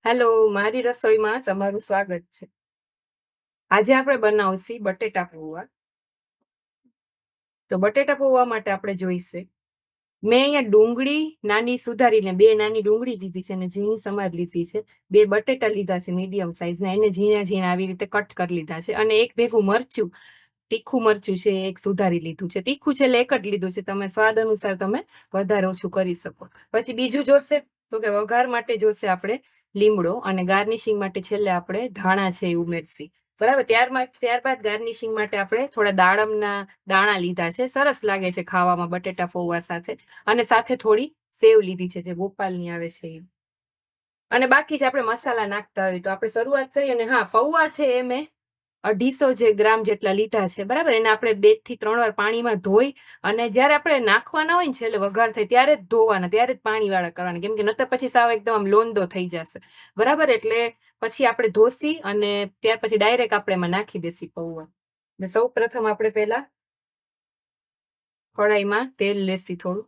Hello, મારી રસોઈમાં તમારું સ્વાગત છે. આજે આપણે બનાવશી બટેટા પૌવા. તો બટેટા પૌવા માટે આપણે જોઈશે મેં અહીંયા ડુંગળી નાની સુધારીને 2 નાની ડુંગળી લીધી છે અને ઝીણી સમાર લીધી છે. 2 બટેટા લીધા છે મીડિયમ સાઈઝના, એને ઝીણા-ઝીણા આવી રીતે કટ કરી લીધા છે અને એક ભેગું મરચું, તીખું મરચું છે એક સુધારી લીધું છે. તીખું છે એટલે એક જ લીધું છે, તમે સ્વાદ અનુસાર તમે વધારે ઓછું કરી શકો. પછી બીજું જોશે તો કે વઘાર માટે જોશે આપણે લીમડો અને ગાર્નિશિંગ માટે છેલ્લે આપણે ધાણા છે એ ઉમેરશી. બરાબર, ત્યારબાદ ગાર્નિશિંગ માટે આપણે થોડા દાડમના દાણા લીધા છે, સરસ લાગે છે ખાવામાં બટેટા પૌવા સાથે. અને સાથે થોડી સેવ લીધી છે જે ગોપાલની આવે છે એ. અને બાકી જ આપણે મસાલા નાખતા હોય તો આપણે શરૂઆત કરીએ. અને હા, પૌવા છે એ મેં 250 ગ્રામ જેટલા લીધા છે. બરાબર, એને આપણે 2 થી 3 વાર પાણીમાં ધોઈ અને જ્યારે આપણે નાખવાના હોય ને છેલ્લે વઘાર થાય ત્યારે જ ધોવાના, ત્યારે જ પાણીવાળા કરવાના, કેમ કે નતર પછી સાવ એકદમ આમ લોંદો થઈ જશે. બરાબર, એટલે પછી આપણે ધોસી અને ત્યાર પછી ડાયરેક્ટ આપણે એમાં નાખી દેસી પૌવા. સૌ પ્રથમ આપણે પહેલા કઢાઈમાં તેલ લેસી થોડું.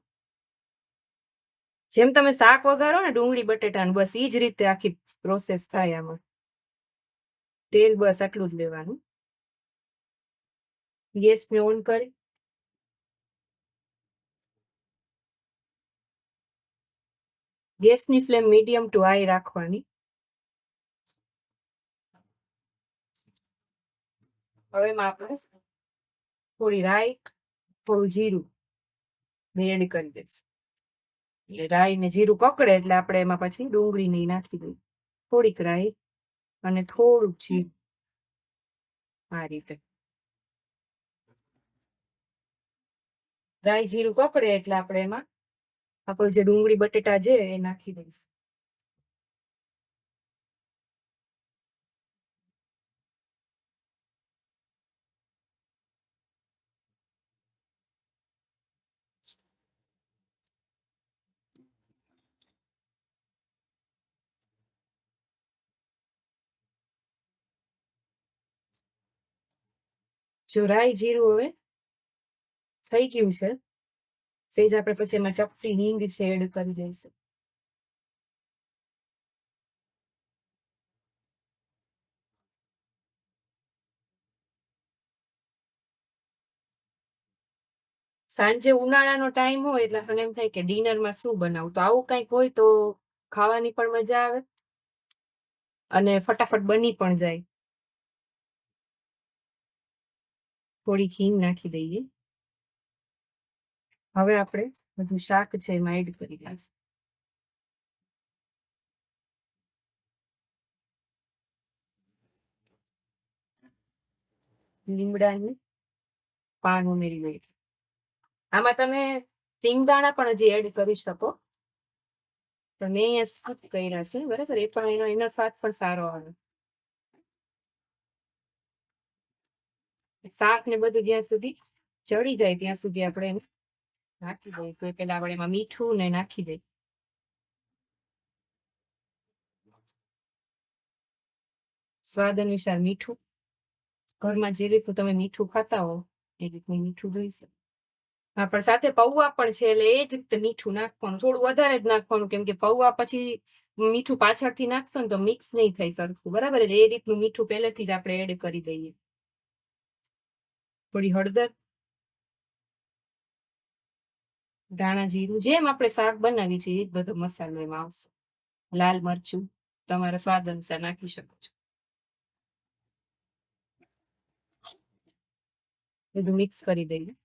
જેમ તમે શાક વઘારો ને ડુંગળી બટેટાનું, બસ ઈ જ રીતે આખી પ્રોસેસ થાય આમાં. તેલ બસ આટલું જ લેવાનું. ગેસને ઓન કરી ગેસની ફ્લેમ મીડિયમ ટુ હાઈ રાખવાની. હવે એમાં આપણે થોડી રાઈ, થોડું જીરું એડ કરી દઈશું. એટલે રાઈ ને જીરું કકડે એટલે આપણે એમાં પછી ડુંગળી નાખી દઈએ. થોડીક રાઈ અને થોડુંક જીરું, આ રીતે. રાઈ જીરું કકડે એટલે આપણે એમાં આપણું જે ડુંગળી બટેટા છે એ નાખી દઈશું. જો રાઈ જીરું હવે થઈ ગયું છે, સેજ આપણે પછી એમાં ચપટી હિંગ છે એડ કરી દઈશું. સાંજે ઉનાળાનો ટાઈમ હોય એટલે મને એમ થાય કે ડિનરમાં શું બનાવું, તો આવું કંઈક હોય તો ખાવાની પણ મજા આવે અને ફટાફટ બની પણ જાય. થોડીક હિંગ નાખી દઈએ. હવે આપણે બધું શાક છે એમાં એડ કરી દઈશું. લીમડાનું પાન ઉમેરી દઈએ. આમાં તમે સિંગદાણા પણ હજી એડ કરી શકો, તો મેં અહીંયા સ્કીપ કર્યા છે. બરાબર, એ પણ એનો સ્વાદ પણ સારો આવે. શાક ને બધું જ્યાં સુધી ચડી જાય ત્યાં સુધી આપણે એને નાખી દઈએ. તો પેલા આપણે એમાં મીઠું ને નાખી દઈએ, સ્વાદ અનુસાર મીઠું. ઘરમાં જે રીતનું તમે મીઠું ખાતા હો એ રીતનું મીઠું જોઈશે. હા, પણ સાથે પૌવા પણ છે એટલે એ જ રીતે મીઠું નાખવાનું, થોડું વધારે જ નાખવાનું, કેમ કે પૌવા પછી મીઠું પાછળથી નાખશો ને તો મિક્સ નહીં થાય સરખું. બરાબર, એટલે એ રીતનું મીઠું પહેલેથી જ આપણે એડ કરી દઈએ. થોડી હળદર, ધાણા જીરું, જેમ આપણે શાક બનાવી છે એ જ બધો મસાલો એમાં આવશે. લાલ મરચું તમારા સ્વાદ અનુસાર નાખી શકો છો. બધું મિક્સ કરી દઈએ.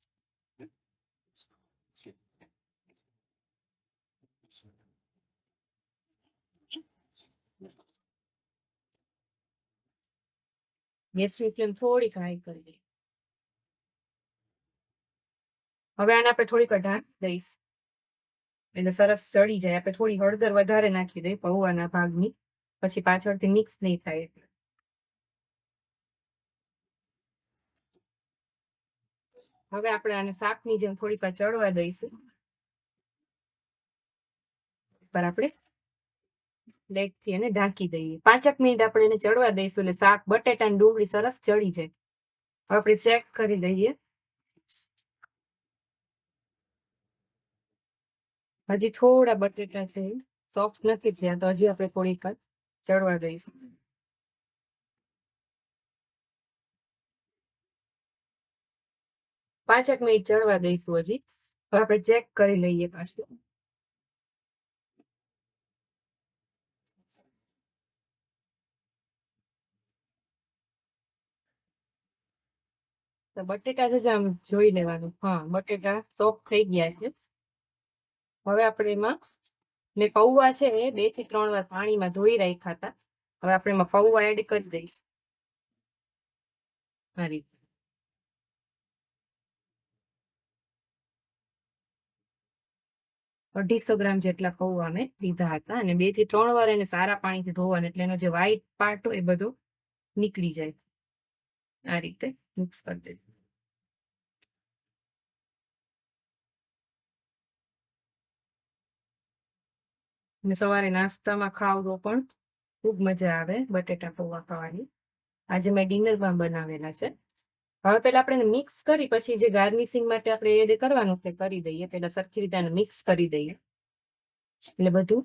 ગેસની ફ્લેમ થોડીક હાઈ કરી દઈએ. હવે આને આપણે થોડીક ઢાંક દઈશ એટલે સરસ ચડી જાય. આપણે થોડી હળદર વધારે નાખી દઈએ પૌવાના ભાગની, પછી પાછળથી મિક્સ નહીં થાય એટલે. હવે આપણે આને શાકની જેમ થોડીક વાર ચડવા દઈશું. પર આપણે પ્લેટથી એને ઢાંકી દઈએ. 5 મિનિટ આપણે એને ચડવા દઈશું એટલે શાક બટેટા અને ડુંગળી સરસ ચડી જાય. હવે આપણે ચેક કરી દઈએ. હજી થોડા બટેટા છે સોફ્ટ નથી થયા, તો હજી આપણે થોડીક ચડવા દઈશું. 5 મિનિટ ચડવા દઈશું હજી. હવે આપણે ચેક કરી લઈએ પાછું. તો બટેટા છે આમ જોઈ લેવાનું. હા, બટેટા સોફ્ટ થઈ ગયા છે. હવે આપણે એમાં ને પૌવા છે એ 2 થી 3 વાર પાણીમાં ધોઈ રાખ્યા હતા. હવે આપણે એમાં પૌવા એડ કરી દઈશું. આ રીતે 250 ગ્રામ જેટલા પૌવા મેં લીધા હતા અને 2 થી 3 વાર એને સારા પાણીથી ધોવાના, એટલે એનો જે વ્હાઈટ પાર્ટ હોય એ બધો નીકળી જાય. આ રીતે મિક્સ કરી દઈશું. અને સવારે નાસ્તામાં ખાવ તો પણ ખૂબ મજા આવે બટેટા પૌવા ખાવાની. આજે મેં ડિનરમાં બનાવેલા છે. હવે પેલા આપણે મિક્સ કરી પછી જે ગાર્નિશિંગ માટે આપણે એડ કરવાનું તે કરી દઈએ. પેલા સરખી રીતે મિક્સ કરી દઈએ એટલે બધું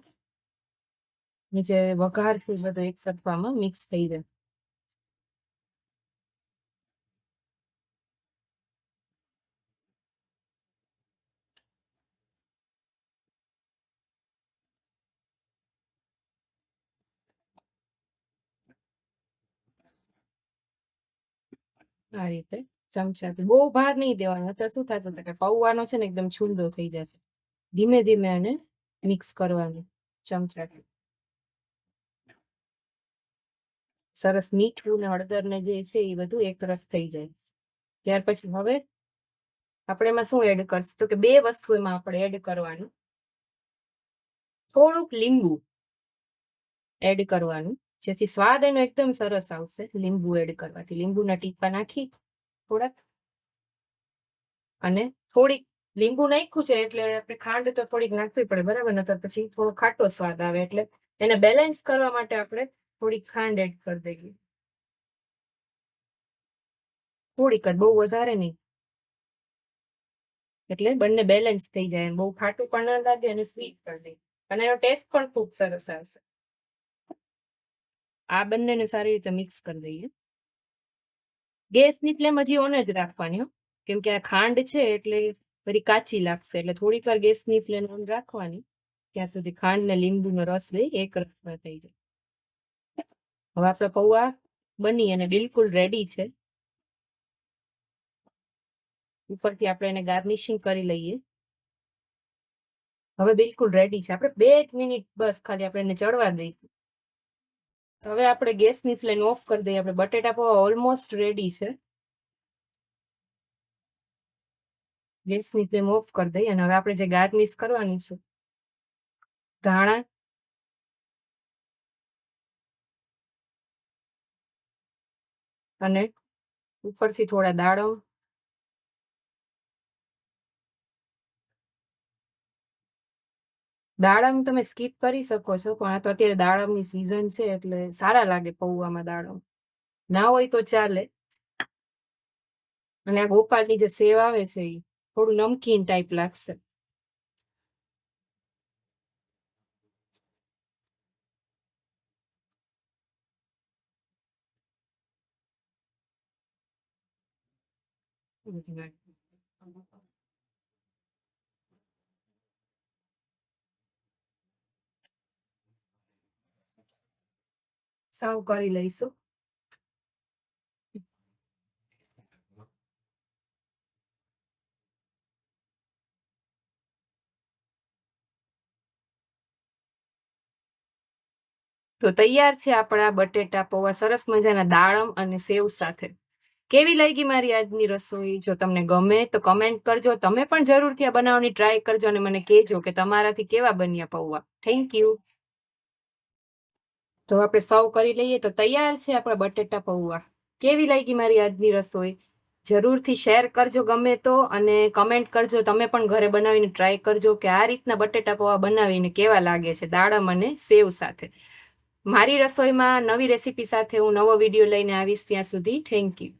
જે વઘાર છે બધું એક સરખામાં મિક્સ થઈ જાય. આ રીતે ચમચાથી બહુ ભાર નહીં દેવાનો, તો શું થશે કે પૌવાનો છે ને એકદમ છૂંદો થઈ જશે. ધીમે ધીમે આને મિક્સ કરવાનું ચમચાથી. સરસ મીઠું ને હળદર ને જે છે એ બધું એક રસ થઈ જાય. ત્યાર પછી હવે આપણે એમાં શું એડ કરશું તો કે 2 વસ્તુ એમાં આપણે એડ કરવાનું. થોડુંક લીંબુ એડ કરવાનું, જેથી સ્વાદ એનો એકદમ સરસ આવશે. લીંબુ એડ કરવાથી લીંબુના ટીપા નાખી થોડાક, અને થોડીક લીંબુ નાખ્યું છે એટલે આપણે ખાંડ તો થોડીક નાખવી પડે, બરાબર, નતર પછી થોડો ખાટો સ્વાદ આવે. એટલે એને બેલેન્સ કરવા માટે આપણે થોડીક ખાંડ એડ કરી દઈએ. થોડીક જ, બહુ વધારે નહીં, એટલે બંને બેલેન્સ થઈ જાય. બહુ ખાટું પણ ના લાગે અને સ્વીટ પણ નહીં, અને એનો ટેસ્ટ પણ ખૂબ સરસ આવશે. આ બંનેને સારી રીતે મિક્સ કરી દઈએ. ગેસની ફ્લેમ હજી ઓન જ રાખવાની, કેમ કે આ ખાંડ છે એટલે ફરી કાચી લાગશે. એટલે થોડીક વાર ગેસની ફ્લેમ ઓન રાખવાની, ત્યાં સુધી ખાંડ ને લીંબુનો રસ બે એક રસમાં થઈ જાય. હવે આપણા પૌવા બની અને બિલકુલ રેડી છે. ઉપરથી આપણે એને ગાર્નિશિંગ કરી લઈએ. હવે બિલકુલ રેડી છે. આપણે 2 મિનિટ બસ ખાલી આપણે એને ચડવા દઈશું. હવે આપણે ગેસની ફ્લેમ ઓફ કરી દઈએ. આપણે બટેટા પૌવા ઓલમોસ્ટ રેડી છે. ગેસની ફ્લેમ ઓફ કરી દઈએ અને હવે આપણે જે ગાર્નિશ કરવાનું છે, ધાણા અને ઉપરથી થોડા દાડમ, દાડમ તમે સ્કીપ કરી શકો છો, પણ આ તો અત્યારે દાડમની સીઝન છે એટલે સારા લાગે પૌવામાં દાડમ. ના હોય તો ચાલે. અને આ ગોપાલની જે સેવ આવે છે એ થોડું નમકીન ટાઈપ લાગશે. સર્વ કરી લઈશું. તો તૈયાર છે આપણા બટેટા પૌવા સરસ મજાના દાડમ અને સેવ સાથે. કેવી લાગી મારી આજની રસોઈ? જો તમને ગમે તો કમેન્ટ કરજો. તમે પણ જરૂરથી આ બનાવવાની ટ્રાય કરજો અને મને કહેજો કે તમારાથી કેવા બન્યા પૌવા. Thank you. તો આપણે સર્વ કરી લઈએ. તો તૈયાર છે આપણા બટેટા પૌવા. કેવી લાગી મારી આજની રસોઈ? જરૂરથી શેર કરજો ગમે તો, અને કમેન્ટ કરજો. તમે પણ ઘરે બનાવીને ટ્રાય કરજો કે આ રીતના બટેટા પૌવા બનાવીને કેવા લાગે છે દાડમ અને સેવ સાથે. મારી રસોઈમાં નવી રેસીપી સાથે હું નવો વિડીયો લઈને આવીશ. ત્યાં સુધી થેન્ક યુ.